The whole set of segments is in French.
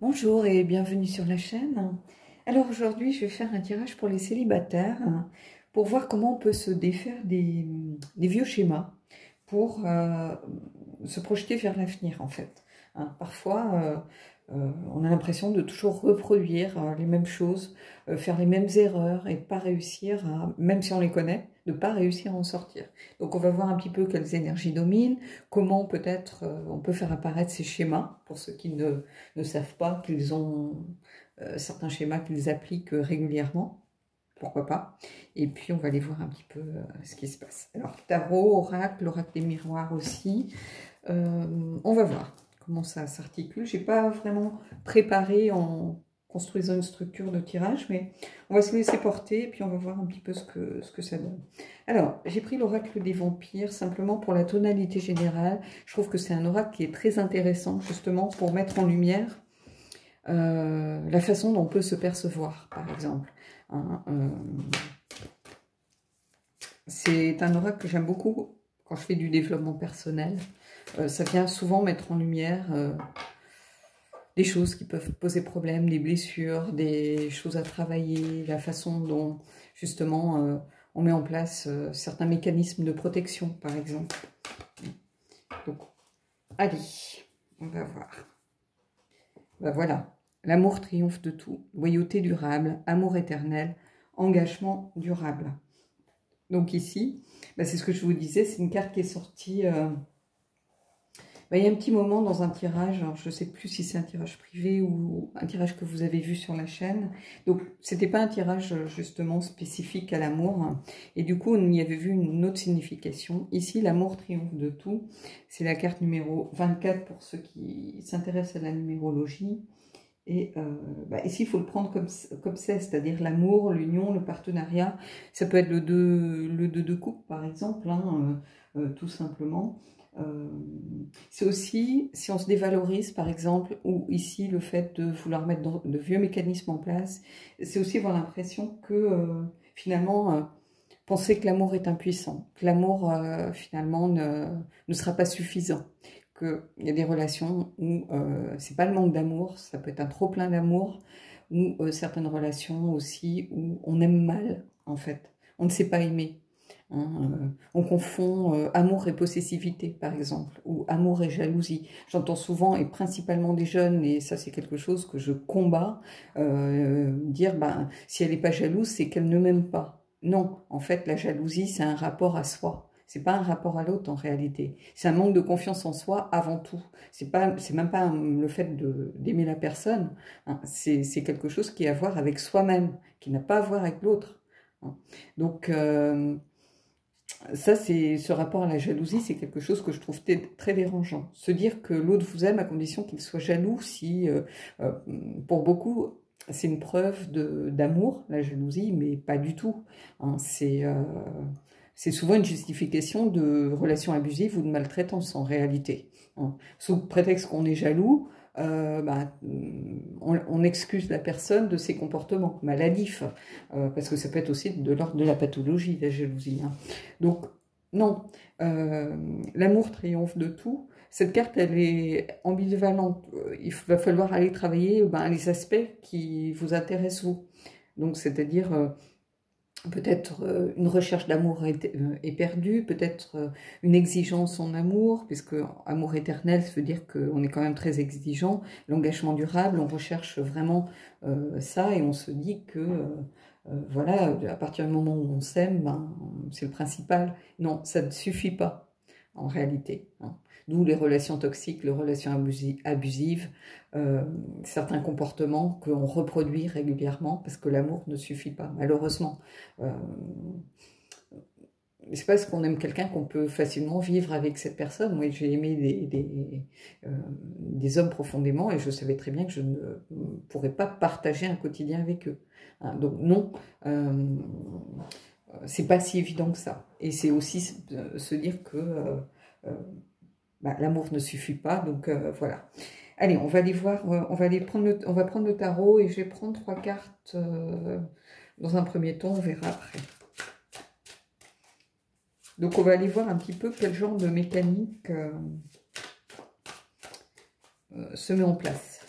Bonjour et bienvenue sur la chaîne. Alors aujourd'hui, je vais faire un tirage pour les célibataires pour voir comment on peut se défaire des vieux schémas pour se projeter vers l'avenir en fait. Parfois, on a l'impression de toujours reproduire les mêmes choses, faire les mêmes erreurs et de pas réussir, même si on les connaît, de ne pas réussir à en sortir. Donc on va voir un petit peu quelles énergies dominent, comment peut-être on peut faire apparaître ces schémas, pour ceux qui ne savent pas qu'ils ont certains schémas qu'ils appliquent régulièrement, pourquoi pas. Et puis on va aller voir un petit peu ce qui se passe. Alors tarot, oracle, l'oracle des miroirs aussi, on va voir comment ça s'articule. Je n'ai pas vraiment préparé en construisant une structure de tirage, mais on va se laisser porter et puis on va voir un petit peu ce que ça donne. Alors, j'ai pris l'oracle des vampires simplement pour la tonalité générale. Je trouve que c'est un oracle qui est très intéressant justement pour mettre en lumière la façon dont on peut se percevoir, par exemple. C'est un oracle que j'aime beaucoup quand je fais du développement personnel. Ça vient souvent mettre en lumière des choses qui peuvent poser problème, des blessures, des choses à travailler, la façon dont, justement, on met en place certains mécanismes de protection, par exemple. Donc, allez, on va voir. Ben voilà, l'amour triomphe de tout, loyauté durable, amour éternel, engagement durable. Donc ici, ben c'est ce que je vous disais, c'est une carte qui est sortie... il y a un petit moment dans un tirage, alors je ne sais plus si c'est un tirage privé ou un tirage que vous avez vu sur la chaîne. Donc, ce n'était pas un tirage justement spécifique à l'amour. Et du coup, on y avait vu une autre signification. Ici, l'amour triomphe de tout. C'est la carte numéro 24 pour ceux qui s'intéressent à la numérologie. Et ici, il faut le prendre comme c'est, c'est-à-dire l'amour, l'union, le partenariat. Ça peut être le 2 de coupe, par exemple, tout simplement. C'est aussi, si on se dévalorise par exemple, ou ici le fait de vouloir mettre de vieux mécanismes en place, c'est aussi avoir l'impression que finalement, penser que l'amour est impuissant, que l'amour finalement ne sera pas suffisant, qu'il y a des relations où c'est pas le manque d'amour, ça peut être un trop plein d'amour, ou certaines relations aussi où on aime mal en fait, on ne sait pas aimer. On confond amour et possessivité, par exemple, ou amour et jalousie. J'entends souvent, et principalement des jeunes, et ça c'est quelque chose que je combats, dire, si elle n'est pas jalouse, c'est qu'elle ne m'aime pas. Non, en fait, la jalousie, c'est un rapport à soi. C'est pas un rapport à l'autre en réalité. C'est un manque de confiance en soi avant tout. C'est même pas le fait d'aimer la personne. C'est quelque chose qui a à voir avec soi-même, qui n'a pas à voir avec l'autre. Donc... ça, ce rapport à la jalousie, c'est quelque chose que je trouve très dérangeant. Se dire que l'autre vous aime à condition qu'il soit jaloux, si pour beaucoup, c'est une preuve d'amour, la jalousie, mais pas du tout. C'est souvent une justification de relations abusives ou de maltraitance en réalité. Sous prétexte qu'on est jaloux, on excuse la personne de ses comportements maladifs, parce que ça peut être aussi de l'ordre de la pathologie, la jalousie. Donc, non, l'amour triomphe de tout. Cette carte, elle est ambivalente. Il va falloir aller travailler les aspects qui vous intéressent vous. Donc, c'est-à-dire... peut-être une recherche d'amour est perdue, peut-être une exigence en amour, puisque amour éternel, ça veut dire qu'on est quand même très exigeant. L'engagement durable, on recherche vraiment ça et on se dit que, voilà, à partir du moment où on s'aime, c'est le principal. Non, ça ne suffit pas, en réalité. D'où les relations toxiques, les relations abusives, certains comportements qu'on reproduit régulièrement parce que l'amour ne suffit pas, malheureusement. C'est parce qu'on aime quelqu'un qu'on peut facilement vivre avec cette personne. Moi, j'ai aimé des hommes profondément et je savais très bien que je ne pourrais pas partager un quotidien avec eux. Donc non, c'est pas si évident que ça. Et c'est aussi se dire que l'amour ne suffit pas, donc voilà. Allez, on va aller voir, on va prendre le tarot et je vais prendre 3 cartes dans un premier temps, on verra après. Donc on va aller voir un petit peu quel genre de mécanique se met en place.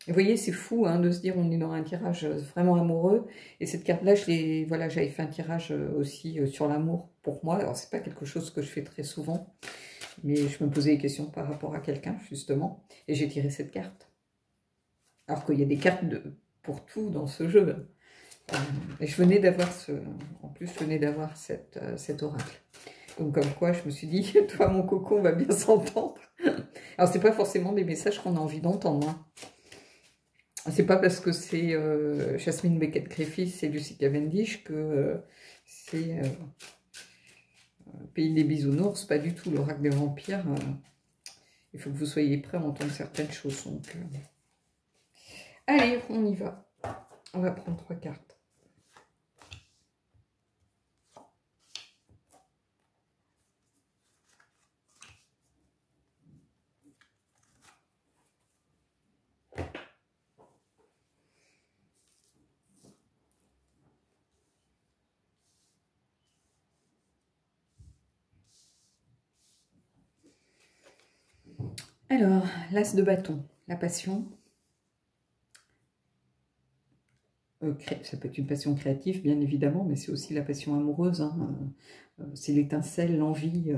Et vous voyez, c'est fou hein, de se dire on est dans un tirage vraiment amoureux. Et cette carte-là, voilà, j'avais fait un tirage aussi sur l'amour pour moi. Alors, c'est pas quelque chose que je fais très souvent, mais je me posais des questions par rapport à quelqu'un, justement. Et j'ai tiré cette carte. Alors qu'il y a des cartes pour tout dans ce jeu. Et je venais d'avoir en plus, je venais d'avoir cet oracle. Donc, comme quoi, je me suis dit, toi, mon coco, on va bien s'entendre. Alors, c'est pas forcément des messages qu'on a envie d'entendre. Hein. C'est pas parce que c'est Jasmine Beckett-Griffiths et Lucy Cavendish que c'est Pays des Bisounours, pas du tout. L'oracle des vampires, il faut que vous soyez prêts à entendre certaines choses. Donc, allez, on y va. On va prendre 3 cartes. Alors, l'as de bâton, la passion. Ça peut être une passion créative, bien évidemment, mais c'est aussi la passion amoureuse. Hein. C'est l'étincelle, l'envie,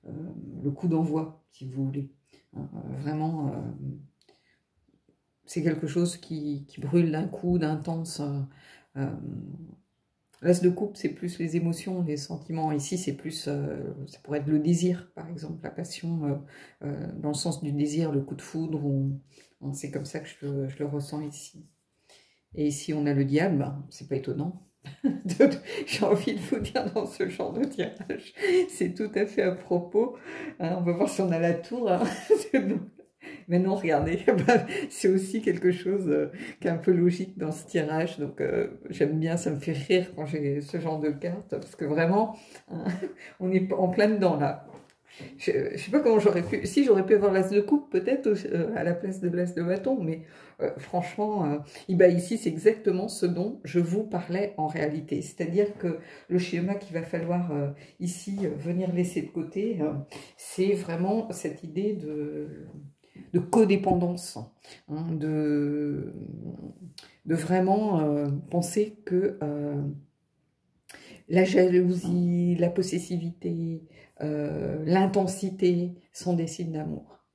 le coup d'envoi, si vous voulez. Hein, vraiment, c'est quelque chose qui brûle d'un coup, d'intense. L'as de coupe, c'est plus les émotions, les sentiments. Ici, c'est plus, ça pourrait être le désir, par exemple, la passion, dans le sens du désir, le coup de foudre. C'est comme ça que je le ressens ici. Et ici, on a le diable, ben, c'est pas étonnant. J'ai envie de vous dire dans ce genre de tirage, c'est tout à fait à propos. Hein, on va voir si on a la tour. Hein. Mais non, regardez, c'est aussi quelque chose qui est un peu logique dans ce tirage. Donc, j'aime bien, ça me fait rire quand j'ai ce genre de carte. Parce que vraiment, hein, on est en plein dedans, là. Je ne sais pas comment j'aurais pu... Si, j'aurais pu avoir l'as de coupe, peut-être, à la place de l'as de bâton. Mais franchement, ici, c'est exactement ce dont je vous parlais en réalité. C'est-à-dire que le schéma qu'il va falloir, ici, venir laisser de côté, c'est vraiment cette idée de codépendance, hein, de vraiment penser que la jalousie, la possessivité, l'intensité sont des signes d'amour.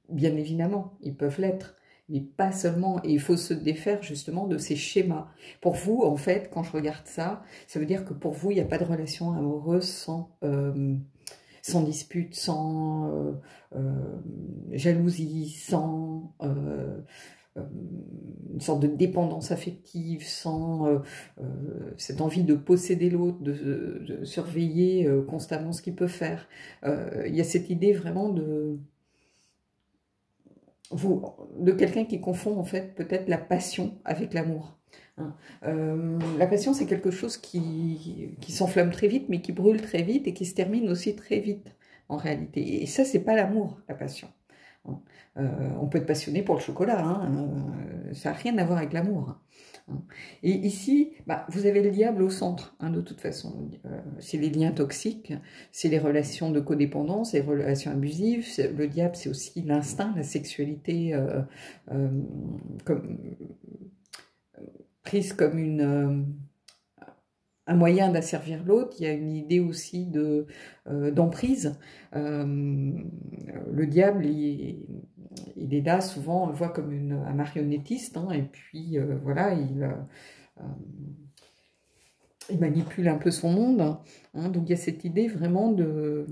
Bien évidemment, ils peuvent l'être, mais pas seulement. Et il faut se défaire justement de ces schémas. Pour vous, en fait, quand je regarde ça, ça veut dire que pour vous, il n'y a pas de relation amoureuse sans dispute, sans jalousie, sans une sorte de dépendance affective, sans cette envie de posséder l'autre, de surveiller constamment ce qu'il peut faire. Il y a cette idée vraiment de quelqu'un qui confond en fait peut-être la passion avec l'amour. Hein. La passion, c'est quelque chose qui s'enflamme très vite, mais qui brûle très vite et qui se termine aussi très vite, en réalité. Et ça, c'est pas l'amour, la passion. On peut être passionné pour le chocolat, hein, ça n'a rien à voir avec l'amour. Hein. Et ici, vous avez le diable au centre, hein, de toute façon. C'est les liens toxiques, c'est les relations de codépendance, les relations abusives. Le diable, c'est aussi l'instinct, la sexualité prise comme un moyen d'asservir l'autre. Il y a une idée aussi d'emprise. Le diable, il est là, souvent, on le voit comme un marionnettiste, hein, et puis voilà, il manipule un peu son monde. Hein, donc il y a cette idée vraiment de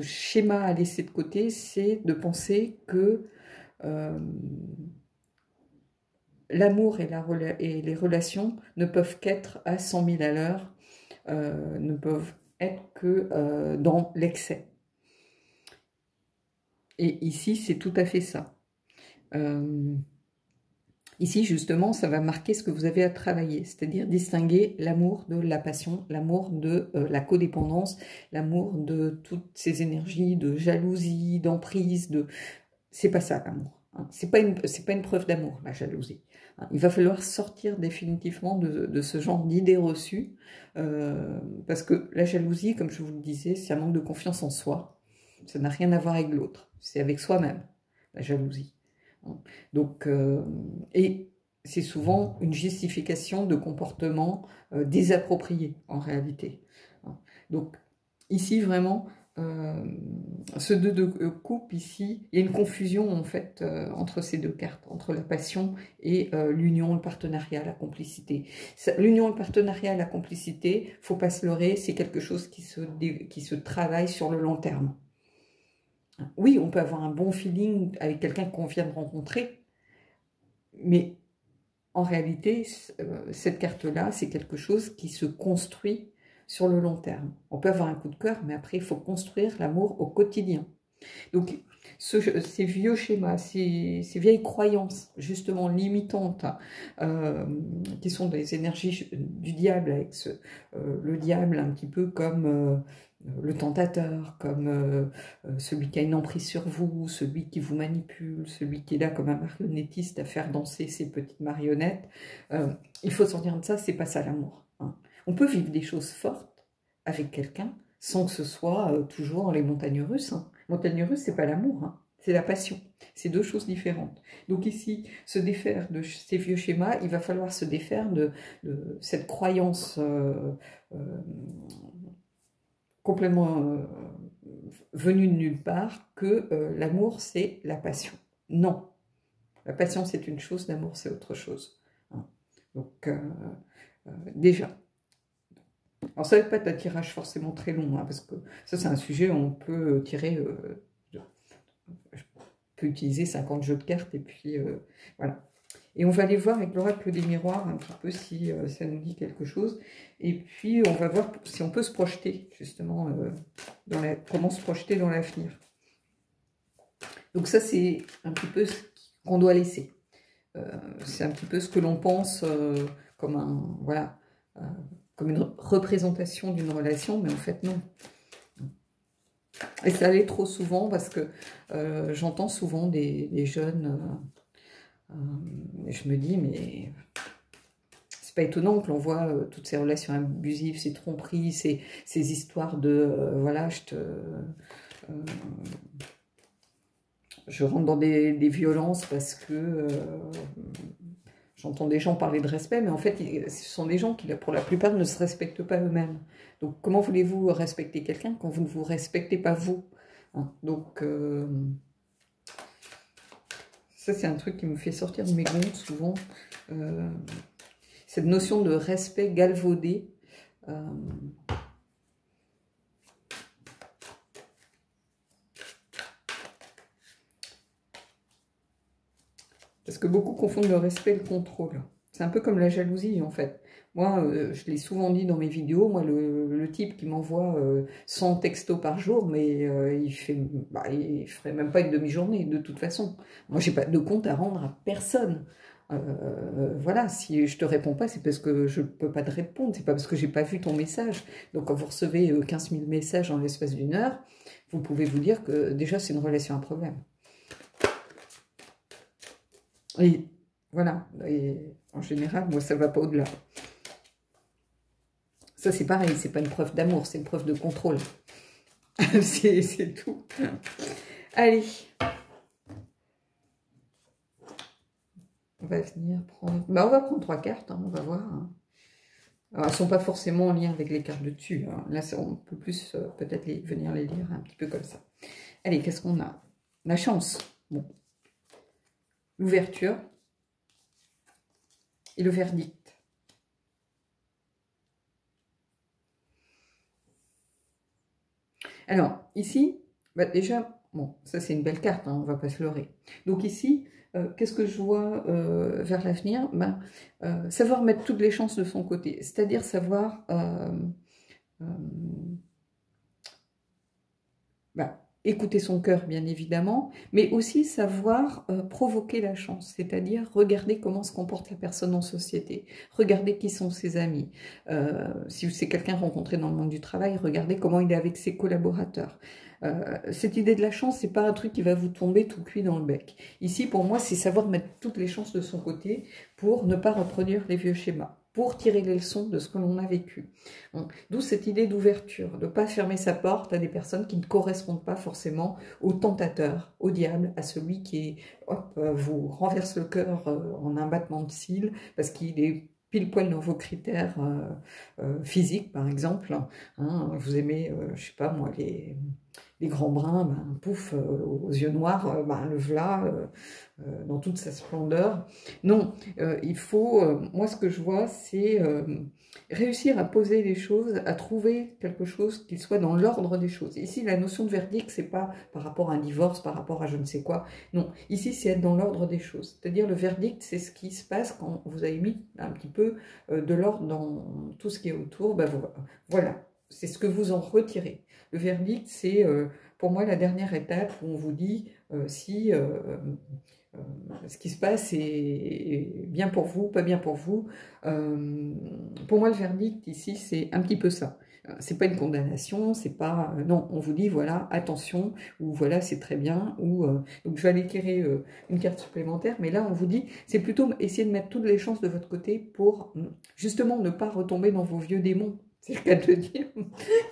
schéma à laisser de côté, c'est de penser que l'amour et les relations ne peuvent qu'être à 100 000 à l'heure, ne peuvent être que dans l'excès. Et ici, c'est tout à fait ça. Ici, justement, ça va marquer ce que vous avez à travailler, c'est-à-dire distinguer l'amour de la passion, l'amour de la codépendance, l'amour de toutes ces énergies de jalousie, d'emprise, c'est pas ça l'amour. Hein. C'est pas une preuve d'amour, la jalousie. Hein. Il va falloir sortir définitivement de ce genre d'idées reçues, parce que la jalousie, comme je vous le disais, c'est un manque de confiance en soi. Ça n'a rien à voir avec l'autre, c'est avec soi-même, la jalousie. Donc, et c'est souvent une justification de comportements désappropriés en réalité. Donc ici vraiment, ce 2 de coupe ici, il y a une confusion en fait entre ces deux cartes, entre la passion et l'union, le partenariat, la complicité. L'union, le partenariat, la complicité, faut pas se leurrer, c'est quelque chose qui se travaille sur le long terme. Oui, on peut avoir un bon feeling avec quelqu'un qu'on vient de rencontrer, mais en réalité, cette carte-là, c'est quelque chose qui se construit sur le long terme. On peut avoir un coup de cœur, mais après, il faut construire l'amour au quotidien. Donc, ces vieux schémas, ces vieilles croyances, justement limitantes, qui sont des énergies du diable, avec le diable un petit peu comme le tentateur, comme celui qui a une emprise sur vous, celui qui vous manipule, celui qui est là comme un marionnettiste à faire danser ses petites marionnettes. Il faut sortir de ça, c'est pas ça l'amour. Hein. On peut vivre des choses fortes avec quelqu'un sans que ce soit toujours les montagnes russes. Hein. Montagnes russes, c'est pas l'amour, hein, c'est la passion. C'est deux choses différentes. Donc ici, se défaire de ces vieux schémas, il va falloir se défaire de cette croyance complètement venue de nulle part que l'amour, c'est la passion. Non. La passion, c'est une chose, l'amour, c'est autre chose. Hein. Donc, déjà. Alors, ça ne va pas être un tirage forcément très long, hein, parce que ça, c'est un sujet où on peut tirer... je peux utiliser 50 jeux de cartes, et puis voilà. Et on va aller voir avec l'oracle des miroirs un petit peu si ça nous dit quelque chose. Et puis, on va voir si on peut se projeter, justement, comment se projeter dans l'avenir. Donc ça, c'est un petit peu ce qu'on doit laisser. C'est un petit peu ce que l'on pense comme comme une représentation d'une relation, mais en fait, non. Et ça allait trop souvent parce que j'entends souvent des jeunes... je me dis, mais c'est pas étonnant que l'on voit toutes ces relations abusives, ces tromperies, ces histoires de voilà, je rentre dans des violences parce que j'entends des gens parler de respect, mais en fait, ce sont des gens qui, pour la plupart, ne se respectent pas eux-mêmes. Donc, comment voulez-vous respecter quelqu'un quand vous ne vous respectez pas vous, hein? Donc, ça, c'est un truc qui me fait sortir de mes gonds, souvent. Cette notion de respect galvaudé. Parce que beaucoup confondent le respect et le contrôle. C'est un peu comme la jalousie, en fait. Moi, je l'ai souvent dit dans mes vidéos, moi, le type qui m'envoie 100 textos par jour, mais il ferait même pas une demi-journée, de toute façon. Moi, j'ai pas de compte à rendre à personne. Voilà, si je te réponds pas, c'est parce que je peux pas te répondre, c'est pas parce que j'ai pas vu ton message. Donc, quand vous recevez 15 000 messages en l'espace d'une heure, vous pouvez vous dire que déjà, c'est une relation à problème. Et voilà, et en général, moi, ça ne va pas au-delà. Ça, c'est pareil, c'est pas une preuve d'amour, c'est une preuve de contrôle. C'est tout. Allez. On va venir prendre... Bah, on va prendre 3 cartes, hein, on va voir. Hein. Alors, elles ne sont pas forcément en lien avec les cartes de dessus. Hein. Là, on peut plus peut-être venir les lire un petit peu comme ça. Allez, qu'est-ce qu'on a? La chance. Bon. L'ouverture. Et le verdict. Alors, ici, bah déjà, bon, ça c'est une belle carte, hein, on ne va pas se leurrer. Donc ici, qu'est-ce que je vois vers l'avenir? Bah, savoir mettre toutes les chances de son côté, c'est-à-dire savoir écouter son cœur, bien évidemment, mais aussi savoir provoquer la chance, c'est-à-dire regarder comment se comporte la personne en société, regarder qui sont ses amis. Si c'est quelqu'un rencontré dans le monde du travail, regardez comment il est avec ses collaborateurs. Cette idée de la chance, c'est pas un truc qui va vous tomber tout cuit dans le bec. Ici, pour moi, c'est savoir mettre toutes les chances de son côté pour ne pas reproduire les vieux schémas. pour tirer les leçons de ce que l'on a vécu. D'où cette idée d'ouverture, de ne pas fermer sa porte à des personnes qui ne correspondent pas forcément au tentateur, au diable, à celui qui vous renverse le cœur en un battement de cils parce qu'il est pile poil dans vos critères physiques, par exemple. Hein, vous aimez, je sais pas moi, les grands bruns, ben, pouf, aux yeux noirs, ben, le voilà dans toute sa splendeur. Non, il faut, moi ce que je vois, c'est réussir à poser les choses, à trouver quelque chose qui soit dans l'ordre des choses. Ici, la notion de verdict, c'est pas par rapport à un divorce, par rapport à je ne sais quoi. Non, ici, c'est être dans l'ordre des choses. C'est-à-dire, le verdict, c'est ce qui se passe quand vous avez mis un petit peu de l'ordre dans tout ce qui est autour. Ben, voilà, c'est ce que vous en retirez. Le verdict, c'est pour moi la dernière étape où on vous dit si ce qui se passe est bien pour vous, pas bien pour vous. Pour moi, le verdict ici, c'est un petit peu ça. C'est pas une condamnation, c'est pas... non, on vous dit, voilà, attention, ou voilà, c'est très bien, ou... donc, je vais aller tirer une carte supplémentaire, mais là, on vous dit, c'est plutôt essayer de mettre toutes les chances de votre côté pour, justement, ne pas retomber dans vos vieux démons. C'est le cas de le dire,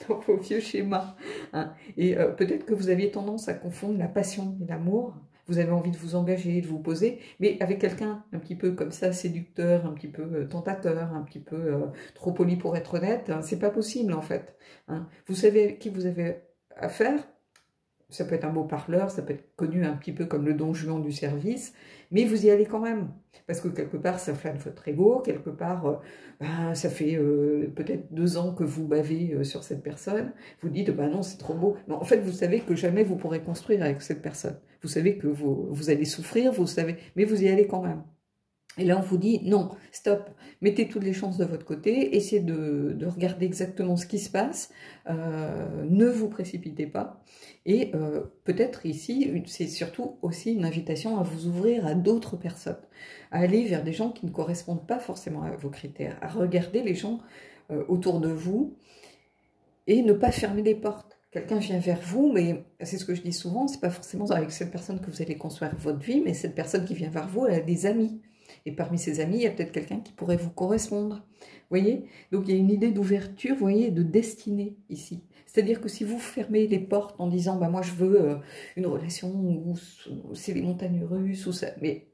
dans vos vieux schémas. Hein. Et peut-être que vous aviez tendance à confondre la passion et l'amour. Vous avez envie de vous engager, de vous poser, mais avec quelqu'un un petit peu comme ça, séducteur, un petit peu tentateur, un petit peu trop poli pour être honnête, hein, c'est pas possible en fait. Hein. Vous savez avec qui vous avez affaire. Ça peut être un beau parleur, ça peut être connu un petit peu comme le don Juan du service, mais vous y allez quand même. Parce que quelque part, ça flatte votre ego, quelque part, ça fait peut-être 2 ans que vous bavez sur cette personne, vous dites, bah non, c'est trop beau. Mais en fait, vous savez que jamais vous pourrez construire avec cette personne. Vous savez que vous allez souffrir, vous savez, mais vous y allez quand même. Et là, on vous dit, non, stop, mettez toutes les chances de votre côté, essayez de regarder exactement ce qui se passe, ne vous précipitez pas. Et peut-être ici, c'est surtout aussi une invitation à vous ouvrir à d'autres personnes, à aller vers des gens qui ne correspondent pas forcément à vos critères, à regarder les gens autour de vous et ne pas fermer les portes. Quelqu'un vient vers vous, mais c'est ce que je dis souvent, c'est pas forcément avec cette personne que vous allez construire votre vie, mais cette personne qui vient vers vous, elle a des amis. Et parmi ces amis, il y a peut-être quelqu'un qui pourrait vous correspondre. Vous voyez? Donc il y a une idée d'ouverture, vous voyez, de destinée ici. C'est-à-dire que si vous fermez les portes en disant, bah moi je veux une relation où c'est les montagnes russes, ou ça, mais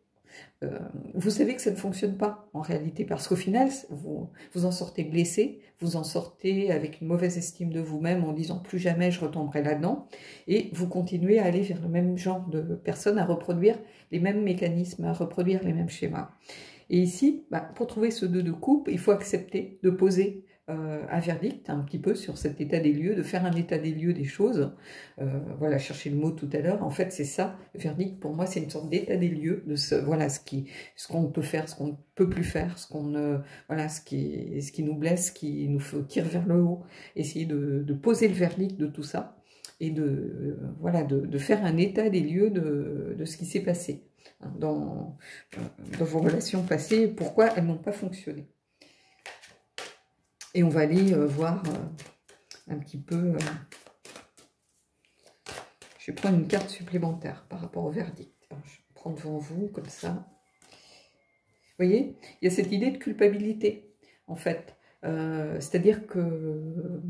vous savez que ça ne fonctionne pas en réalité, parce qu'au final, vous en sortez blessé, vous en sortez avec une mauvaise estime de vous-même en disant plus jamais je retomberai là-dedans, et vous continuez à aller vers le même genre de personnes, à reproduire les mêmes mécanismes, à reproduire les mêmes schémas. Et ici, pour trouver ce 2 de coupe, il faut accepter de poser un verdict un petit peu sur cet état des lieux, de faire un état des lieux des choses. Voilà, chercher le mot tout à l'heure. En fait, c'est ça, le verdict pour moi, c'est une sorte d'état des lieux de voilà ce qu'on peut faire, ce qu'on ne peut plus faire, voilà ce qui nous blesse, ce qui nous tire vers le haut. Essayer de poser le verdict de tout ça et voilà de faire un état des lieux de ce qui s'est passé dans vos relations passées, pourquoi elles n'ont pas fonctionné. Et on va aller voir un petit peu... je vais prendre une carte supplémentaire par rapport au verdict. Alors, je vais prendre devant vous, comme ça. Vous voyez, il y a cette idée de culpabilité, en fait. C'est-à-dire que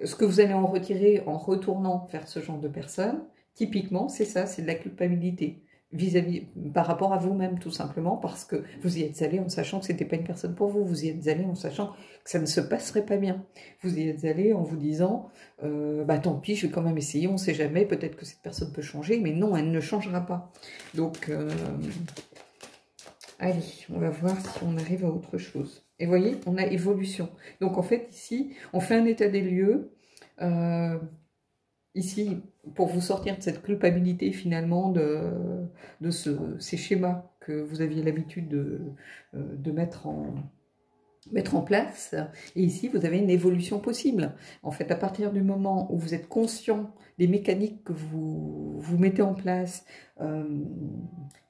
ce que vous allez en retirer en retournant vers ce genre de personnes, typiquement, c'est ça, c'est de la culpabilité. Par rapport à vous-même, tout simplement, parce que vous y êtes allé en sachant que c'était pas une personne pour vous, vous y êtes allé en sachant que ça ne se passerait pas bien, vous y êtes allé en vous disant tant pis, je vais quand même essayer, on ne sait jamais, peut-être que cette personne peut changer, mais non, elle ne changera pas. Donc, allez, on va voir si on arrive à autre chose. Et vous voyez, on a évolution. Donc, en fait, ici, on fait un état des lieux, ici, pour vous sortir de cette culpabilité finalement de ces schémas que vous aviez l'habitude de mettre en place. Et ici, vous avez une évolution possible. En fait, à partir du moment où vous êtes conscient des mécaniques que vous mettez en place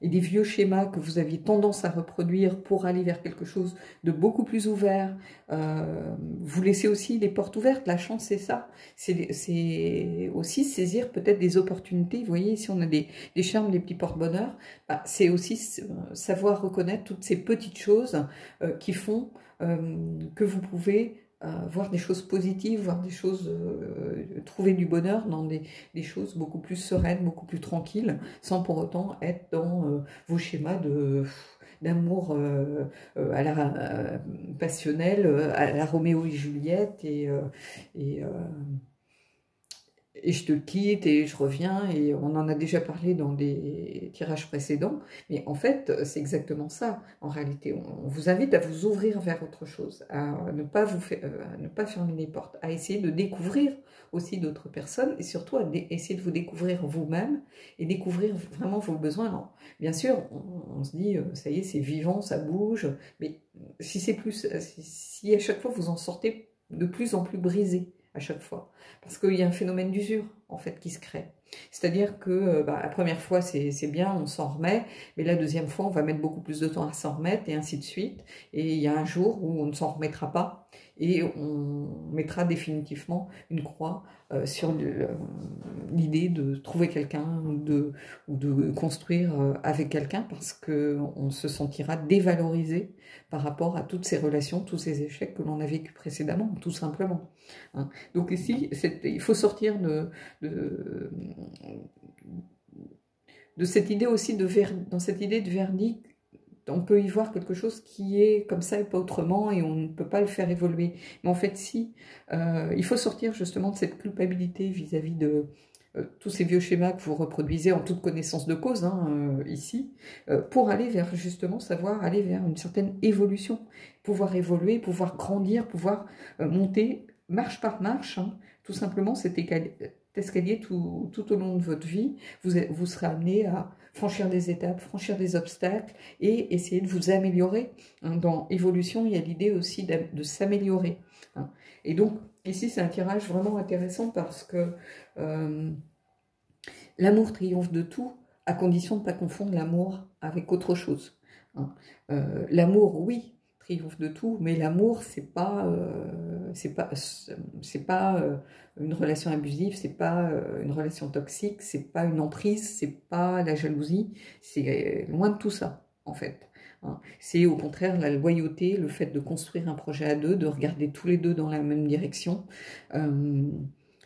et des vieux schémas que vous aviez tendance à reproduire pour aller vers quelque chose de beaucoup plus ouvert. Vous laissez aussi les portes ouvertes. La chance, c'est ça. C'est aussi saisir peut-être des opportunités. Vous voyez, si on a des charmes, des petits porte-bonheur, bah, c'est aussi savoir reconnaître toutes ces petites choses qui font que vous pouvez voir des choses positives, voir des choses, trouver du bonheur dans des choses beaucoup plus sereines, beaucoup plus tranquilles, sans pour autant être dans vos schémas d'amour à la passionnel, à la Roméo et Juliette, et je te quitte et je reviens, et on en a déjà parlé dans des tirages précédents, mais en fait, c'est exactement ça, en réalité. On vous invite à vous ouvrir vers autre chose, à ne pas, ne pas fermer les portes, à essayer de découvrir aussi d'autres personnes, et surtout à essayer de vous découvrir vous-même, et découvrir vraiment vos besoins. Alors, bien sûr, on se dit, ça y est, c'est vivant, ça bouge, mais si c'est plus, si à chaque fois vous en sortez de plus en plus brisé, à chaque fois, parce qu'il y a un phénomène d'usure en fait qui se crée. C'est-à-dire que la première fois c'est bien, on s'en remet, mais la deuxième fois on va mettre beaucoup plus de temps à s'en remettre et ainsi de suite. Et il y a un jour où on ne s'en remettra pas et on mettra définitivement une croix sur l'idée de trouver quelqu'un ou de construire avec quelqu'un, parce qu'on se sentira dévalorisé par rapport à toutes ces relations, tous ces échecs que l'on a vécu précédemment, tout simplement. Hein. Donc ici, il faut sortir de cette idée aussi dans cette idée de verdict. On peut y voir quelque chose qui est comme ça et pas autrement, et on ne peut pas le faire évoluer. Mais en fait, si, il faut sortir justement de cette culpabilité vis-à-vis de tous ces vieux schémas que vous reproduisez en toute connaissance de cause, hein, ici, pour aller vers, justement, savoir aller vers une certaine évolution, pouvoir évoluer, pouvoir grandir, pouvoir monter marche par marche, hein, tout simplement cet escalier tout au long de votre vie. Vous serez amené à franchir des étapes, franchir des obstacles et essayer de vous améliorer. Hein. Dans évolution, il y a l'idée aussi de s'améliorer. Hein. Et donc, ici, c'est un tirage vraiment intéressant parce que l'amour triomphe de tout, à condition de ne pas confondre l'amour avec autre chose. Hein. L'amour, oui, triomphe de tout, mais l'amour, c'est pas une relation abusive, c'est pas une relation toxique, c'est pas une emprise, c'est pas la jalousie, c'est loin de tout ça, en fait. Hein. C'est au contraire la loyauté, le fait de construire un projet à deux, de regarder tous les deux dans la même direction.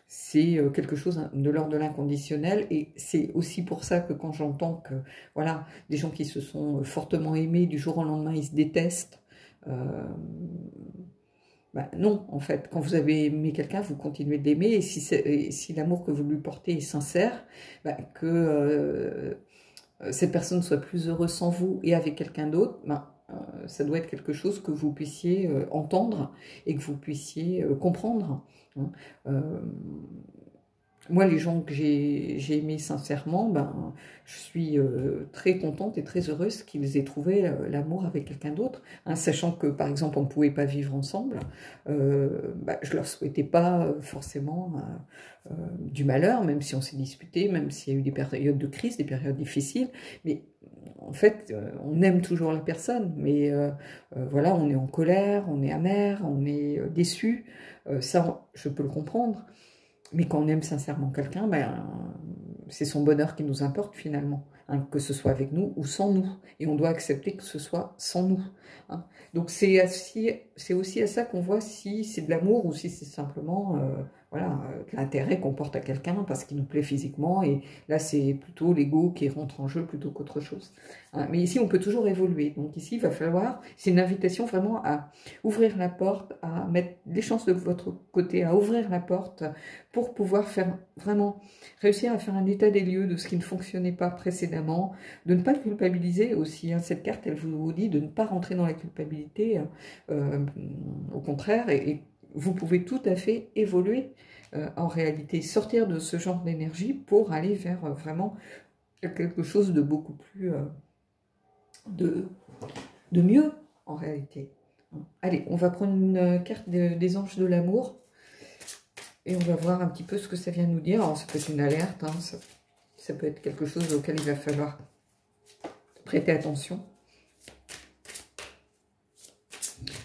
C'est quelque chose de l'ordre de l'inconditionnel, et c'est aussi pour ça que quand j'entends que voilà, des gens qui se sont fortement aimés, du jour au lendemain ils se détestent, non, en fait, quand vous avez aimé quelqu'un, vous continuez de l'aimer, et si l'amour que vous lui portez est sincère, que cette personne soit plus heureuse sans vous et avec quelqu'un d'autre, ça doit être quelque chose que vous puissiez entendre et que vous puissiez comprendre. Hein. Moi, les gens que j'ai aimés sincèrement, je suis très contente et très heureuse qu'ils aient trouvé l'amour avec quelqu'un d'autre, hein, sachant que, par exemple, on ne pouvait pas vivre ensemble. Je leur souhaitais pas forcément du malheur, même si on s'est disputé, même s'il y a eu des périodes de crise, des périodes difficiles, mais en fait, on aime toujours la personne, mais voilà, on est en colère, on est amer, on est déçu, ça, je peux le comprendre. Mais quand on aime sincèrement quelqu'un, c'est son bonheur qui nous importe finalement, hein, que ce soit avec nous ou sans nous. Et on doit accepter que ce soit sans nous. Hein. Donc c'est aussi à ça qu'on voit si c'est de l'amour ou si c'est simplement de l'intérêt qu'on porte à quelqu'un parce qu'il nous plaît physiquement. Et là, c'est plutôt l'ego qui rentre en jeu plutôt qu'autre chose. Hein. Mais ici, on peut toujours évoluer. Donc ici, il va falloir, c'est une invitation vraiment à ouvrir la porte, à mettre les chances de votre côté, à ouvrir la porte pour pouvoir réussir à faire un état des lieux de ce qui ne fonctionnait pas précédemment, de ne pas culpabiliser aussi. Hein. Cette carte, elle vous dit de ne pas rentrer dans la culpabilité, au contraire, et vous pouvez tout à fait évoluer en réalité, sortir de ce genre d'énergie pour aller vers vraiment quelque chose de beaucoup plus, de mieux en réalité. Allez, on va prendre une carte des anges de l'amour. Et on va voir un petit peu ce que ça vient nous dire. Alors, ça peut être une alerte, hein, ça peut être quelque chose auquel il va falloir prêter attention.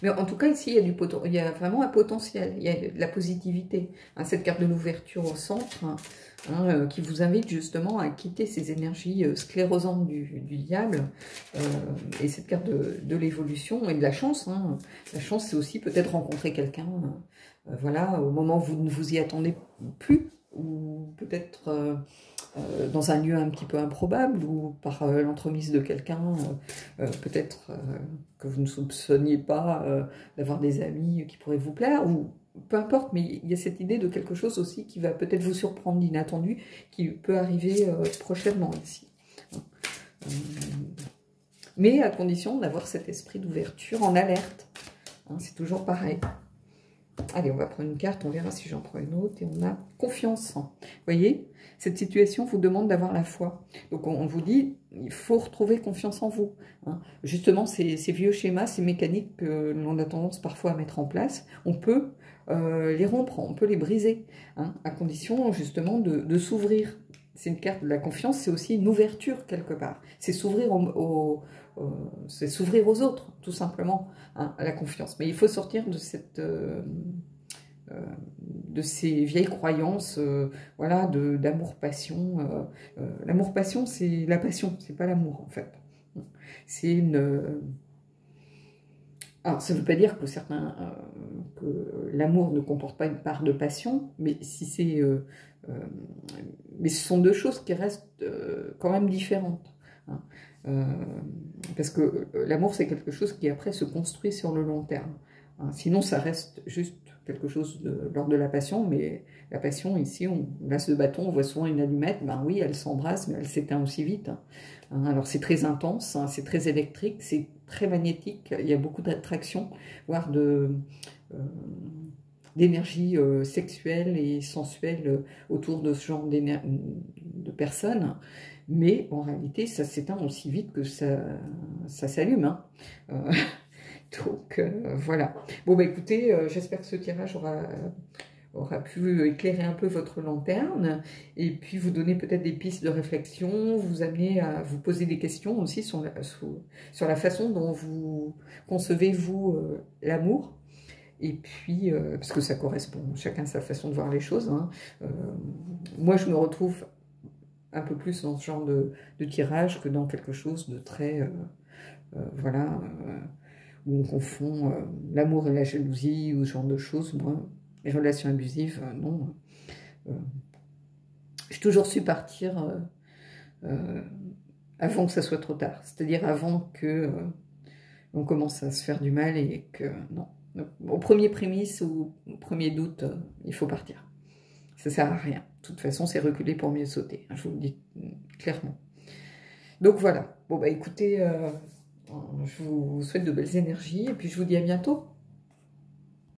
Mais en tout cas, ici, il y a vraiment un potentiel, il y a de la positivité. Hein, cette carte de l'ouverture au centre, hein, qui vous invite justement à quitter ces énergies sclérosantes du diable. Et cette carte de l'évolution et de la chance. Hein. La chance, c'est aussi peut-être rencontrer quelqu'un, voilà, au moment où vous ne vous y attendez plus, ou peut-être dans un lieu un petit peu improbable, ou par l'entremise de quelqu'un, peut-être que vous ne soupçonniez pas d'avoir des amis qui pourraient vous plaire, ou peu importe, mais il y a cette idée de quelque chose aussi qui va peut-être vous surprendre d'inattendu, qui peut arriver prochainement ici. Mais à condition d'avoir cet esprit d'ouverture en alerte. Hein, c'est toujours pareil. Allez, on va prendre une carte, on verra si j'en prends une autre. Et on a confiance. Vous voyez, cette situation vous demande d'avoir la foi. Donc on vous dit, il faut retrouver confiance en vous. Hein. Justement, ces vieux schémas, ces mécaniques que l'on a tendance parfois à mettre en place, on peut les rompre, on peut les briser, hein, à condition justement de s'ouvrir. C'est une carte de la confiance, c'est aussi une ouverture quelque part. C'est s'ouvrir c'est s'ouvrir aux autres, tout simplement, hein, à la confiance. Mais il faut sortir de de ces vieilles croyances, voilà, d'amour-passion. L'amour-passion, c'est la passion, c'est pas l'amour, en fait. C'est une... Alors, ça ne veut pas dire que que l'amour ne comporte pas une part de passion, mais si c'est... mais ce sont deux choses qui restent quand même différentes. Hein. Parce que l'amour, c'est quelque chose qui après se construit sur le long terme. Hein. Sinon, ça reste juste quelque chose de l'ordre de la passion, mais la passion, ici, on laisse le bâton, on voit souvent une allumette, ben oui, elle s'embrasse, mais elle s'éteint aussi vite. Hein. Alors, c'est très intense, hein, c'est très électrique, c'est très magnétique, il y a beaucoup d'attraction, voire d'énergie sexuelle et sensuelle autour de ce genre de personnes. Mais en réalité, ça s'éteint aussi vite que ça s'allume. Hein. Donc, voilà. Bon, bah écoutez, j'espère que ce tirage aura pu éclairer un peu votre lanterne et puis vous donner peut-être des pistes de réflexion, vous amener à vous poser des questions aussi sur la façon dont vous concevez, vous, l'amour. Et puis, parce que ça correspond, chacun sa façon de voir les choses. Hein. Moi, je me retrouve un peu plus dans ce genre de tirage que dans quelque chose de très, voilà, où on confond l'amour et la jalousie ou ce genre de choses. Moi, les relations abusives, non. J'ai toujours su partir avant que ça soit trop tard. C'est-à-dire avant que on commence à se faire du mal et que, non. Donc, au premier prémisse ou au premier doute, il faut partir. Ça ne sert à rien. De toute façon, c'est reculer pour mieux sauter. Je vous le dis clairement. Donc voilà. Bon, bah écoutez, je vous souhaite de belles énergies et puis je vous dis à bientôt.